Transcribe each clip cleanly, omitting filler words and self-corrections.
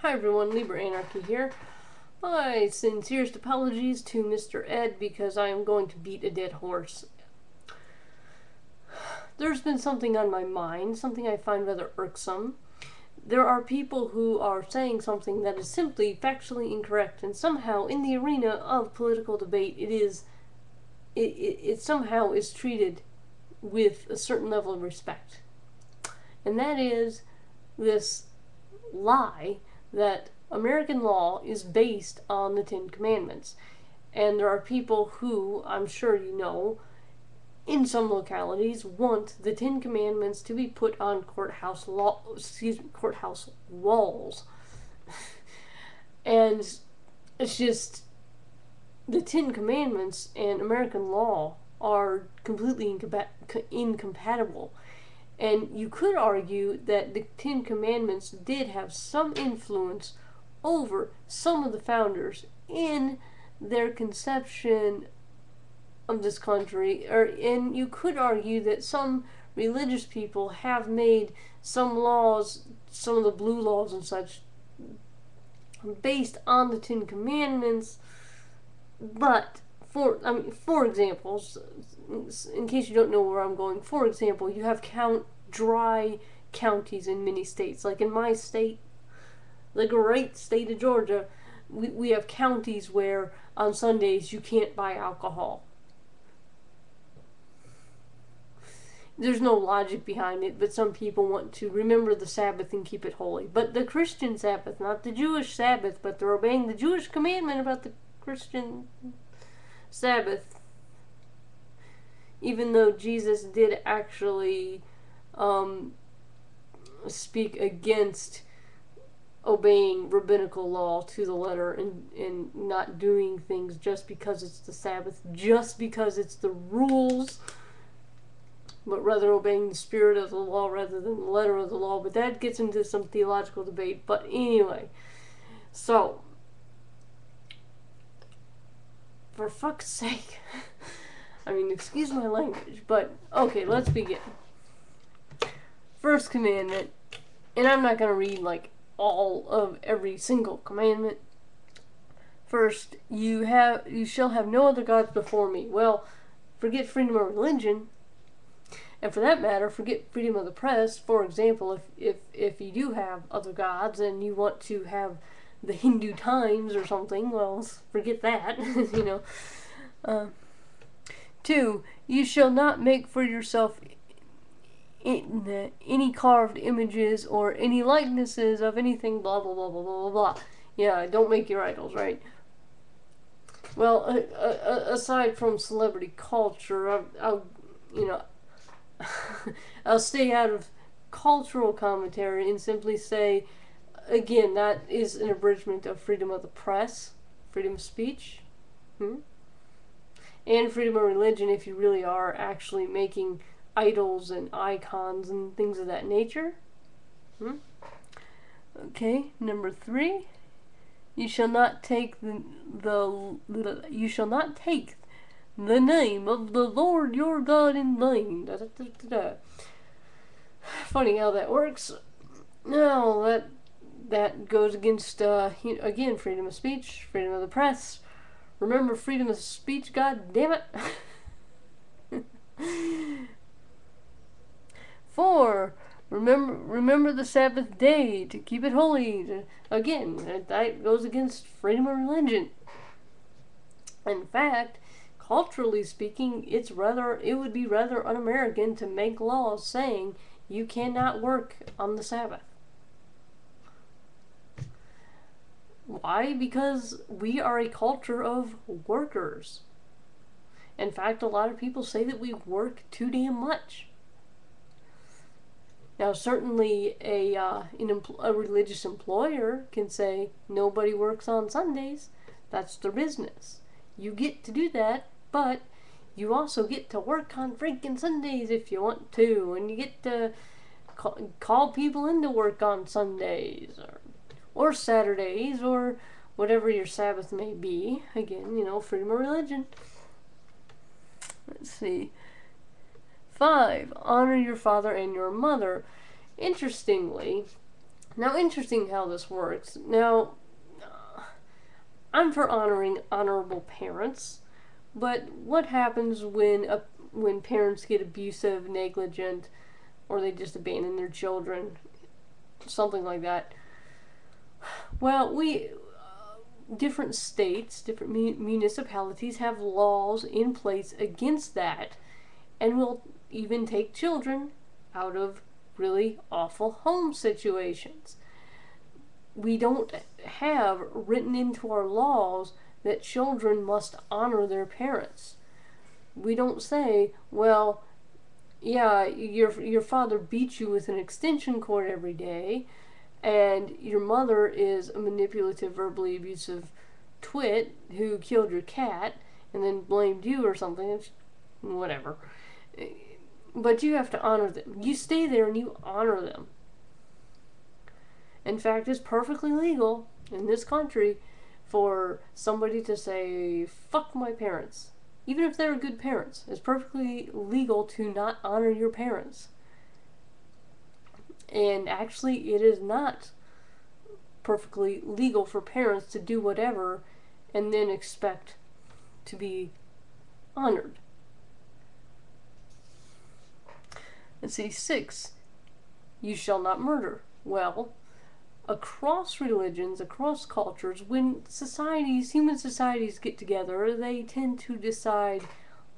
Hi everyone, LiberAnarchy here. My sincerest apologies to Mr. Ed because I am going to beat a dead horse. There's been something on my mind, something I find rather irksome. There are people who are saying something that is simply factually incorrect, and somehow in the arena of political debate it somehow is treated with a certain level of respect. And that is this lie that American law is based on the Ten Commandments. And there are people who, I'm sure you know, in some localities want the Ten Commandments to be put on courthouse walls. And it's just, the Ten Commandments and American law are completely incompatible. And you could argue that the Ten Commandments did have some influence over some of the founders in their conception of this country, and you could argue that some religious people have made some laws, some of the blue laws and such, based on the Ten Commandments. But for example, in case you don't know where I'm going, for example, you have dry counties in many states. Like in my state, the great state of Georgia, we have counties where on Sundays you can't buy alcohol. There's no logic behind it, but some people want to remember the Sabbath and keep it holy. But the Christian Sabbath, not the Jewish Sabbath, but they're obeying the Jewish commandment about the Christian Sabbath. Even though Jesus did actually speak against obeying rabbinical law to the letter and not doing things just because it's the Sabbath, just because it's the rules, but rather obeying the spirit of the law rather than the letter of the law. But that gets into some theological debate. But anyway, so, for fuck's sake, excuse my language, but okay, let's begin. First commandment, and I'm not going to read like all of every single commandment. First, you shall have no other gods before me. Well, forget freedom of religion, and for that matter, forget freedom of the press. For example, if you do have other gods and you want to have the Hindu Times or something, well, forget that. you know. 2. You shall not make for yourself any carved images or any likenesses of anything, blah, blah, blah, blah, blah, blah. Yeah, don't make your idols, right? Well, aside from celebrity culture, I'll stay out of cultural commentary and simply say, again, that is an abridgment of freedom of the press, freedom of speech, and freedom of religion if you really are actually making idols and icons and things of that nature. Okay, number 3. You shall not take you shall not take the name of the Lord your God in vain. Funny how that works. No, that goes against again, freedom of speech, freedom of the press. Remember freedom of speech, god damn it. 4. Remember the Sabbath day to keep it holy. Again, that goes against freedom of religion. In fact, culturally speaking, it would be rather un-American to make laws saying you cannot work on the Sabbath. Why? Because we are a culture of workers. In fact, a lot of people say that we work too damn much. Now, certainly a religious employer can say nobody works on Sundays. That's their business. You get to do that, but you also get to work on freaking Sundays if you want to, and you get to call people into work on Sundays or Saturdays or whatever your Sabbath may be. Again, freedom of religion. Let's see. 5. Honor your father and your mother. Interestingly, Now, interesting how this works. Now, I'm for honoring honorable parents, but what happens when parents get abusive, negligent, or they just abandon their children, something like that? Well, we different states, different municipalities have laws in place against that, and will even take children out of really awful home situations. We don't have written into our laws that children must honor their parents. We don't say, well, yeah, your father beats you with an extension cord every day, and your mother is a manipulative, verbally abusive twit who killed your cat and then blamed you or something. Whatever. But you have to honor them. You stay there and you honor them. In fact, it's perfectly legal in this country for somebody to say, fuck my parents. Even if they're good parents, it's perfectly legal to not honor your parents. And actually, it is not perfectly legal for parents to do whatever and then expect to be honored. Let's see, 6, you shall not murder. Well, across religions, across cultures, when human societies get together, they tend to decide,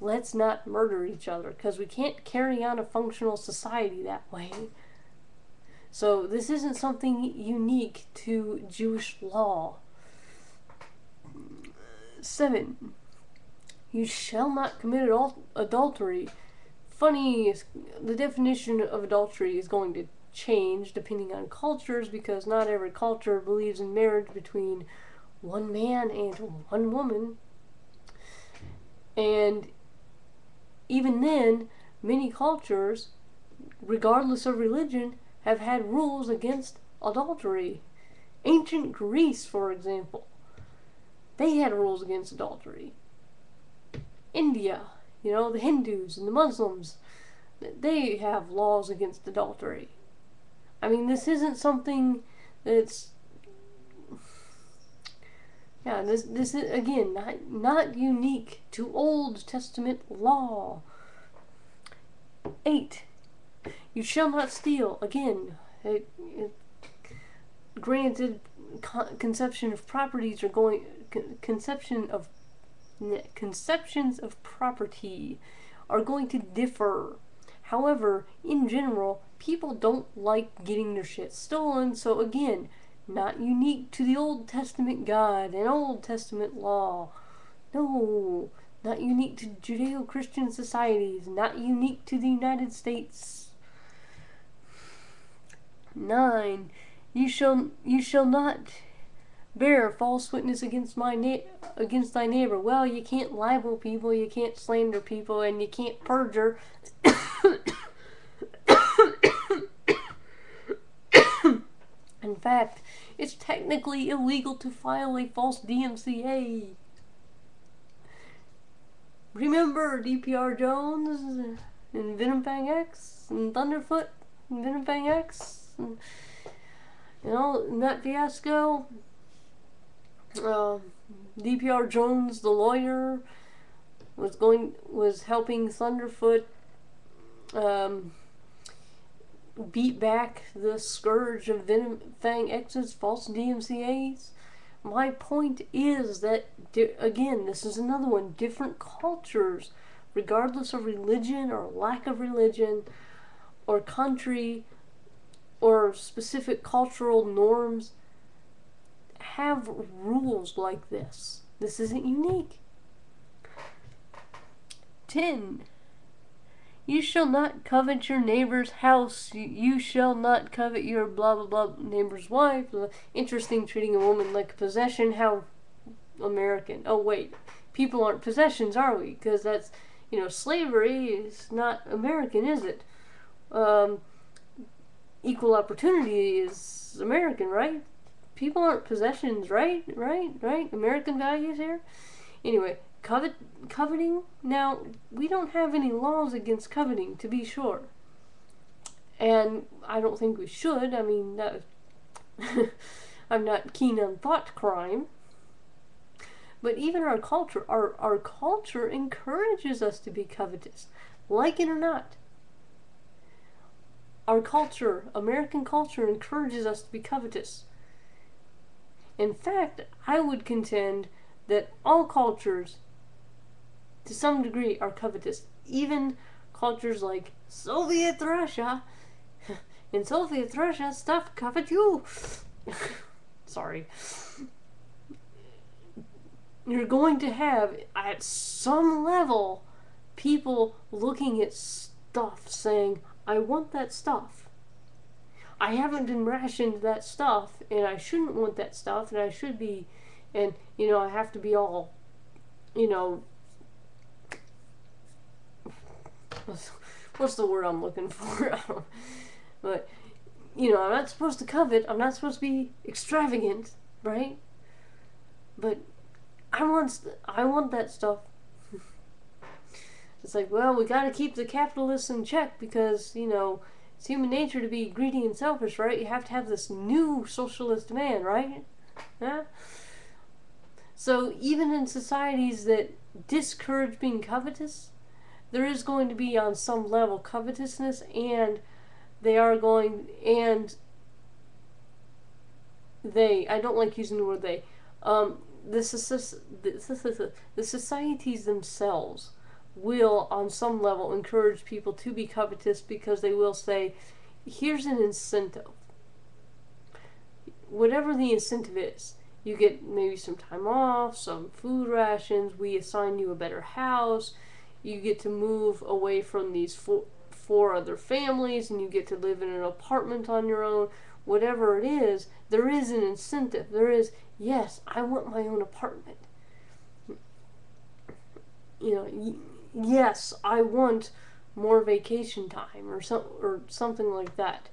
let's not murder each other, because we can't carry on a functional society that way. So this isn't something unique to Jewish law. 7, you shall not commit adultery. Funny, the definition of adultery is going to change depending on cultures, because not every culture believes in marriage between one man and one woman. And even then, many cultures, regardless of religion, have had rules against adultery. Ancient Greece, for example, they had rules against adultery. India, the Hindus and the Muslims, they have laws against adultery. I mean, this isn't something that's, this is, again, not unique to Old Testament law. 8, you shall not steal. Again, granted, conceptions of properties property are going to differ. However, in general, people don't like getting their shit stolen, so again, not unique to the Old Testament God and Old Testament law. No, not unique to Judeo-Christian societies, not unique to the United States. 9, you shall not bear false witness against thy neighbor. Well, you can't libel people, you can't slander people, and you can't perjure. In fact, it's technically illegal to file a false DMCA. Remember DPR Jones and Venomfang X and Thunderfoot and Venomfang X? And, in that fiasco, DPR Jones, the lawyer, was helping Thunderfoot beat back the scourge of Venomfang X's false DMCAs. My point is that, again, this is another one, different cultures, regardless of religion or lack of religion or country or specific cultural norms, have rules like this. This isn't unique. 10, you shall not covet your neighbor's house. You shall not covet your blah blah blah neighbor's wife. Interesting, treating a woman like a possession. How American. Oh wait, people aren't possessions, are we? Because that's, slavery is not American, is it? Equal opportunity is American, right? People aren't possessions, right? American values here. Anyway, coveting. Now, we don't have any laws against coveting, to be sure. And I don't think we should. I mean, I'm not keen on thought crime. But even our culture encourages us to be covetous. Like it or not. Our culture, American culture, encourages us to be covetous. In fact, I would contend that all cultures, to some degree, are covetous. Even cultures like Soviet Russia. In Soviet Russia, stuff covet you. Sorry. You're going to have, at some level, people looking at stuff saying, I want that stuff. I haven't been rationed that stuff, and I shouldn't want that stuff, and I should be, and, I have to be all, what's the word I'm looking for? But, I'm not supposed to covet, I'm not supposed to be extravagant, right? But I want that stuff. It's like, well, we gotta keep the capitalists in check because, it's human nature to be greedy and selfish, right? You have to have this new socialist demand, right? Yeah? So even in societies that discourage being covetous, there is going to be on some level covetousness, and I don't like using the word they, the societies themselves will, on some level, encourage people to be covetous because they will say, here's an incentive. Whatever the incentive is, you get maybe some time off, some food rations, we assign you a better house, you get to move away from these four other families, and you get to live in an apartment on your own. Whatever it is, there is an incentive. There is, yes, I want my own apartment. Yes, I want more vacation time or something like that.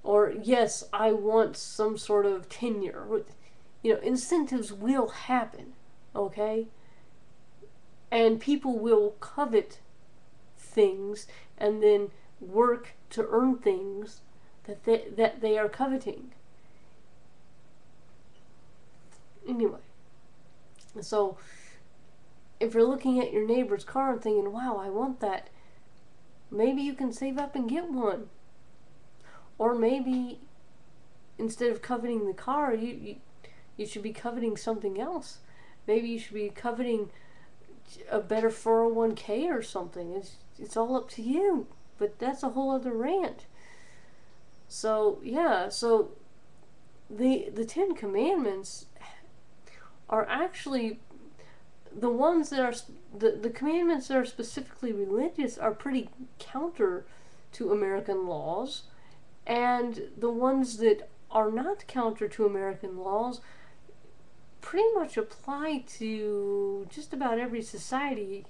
Or yes, I want some sort of tenure. Incentives will happen, okay? And people will covet things and then work to earn things that they are coveting. Anyway, so if you're looking at your neighbor's car and thinking, wow, I want that, maybe you can save up and get one. Or maybe instead of coveting the car, you should be coveting something else. Maybe you should be coveting a better 401k or something. It's all up to you. But that's a whole other rant. So, yeah, so the Ten Commandments are actually the ones that are the commandments that are specifically religious are pretty counter to American laws, and the ones that are not counter to American laws pretty much apply to just about every society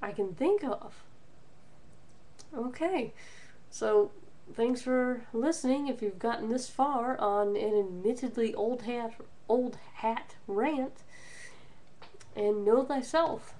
I can think of. Okay, so thanks for listening. If you've gotten this far on an admittedly old hat rant, and know thyself.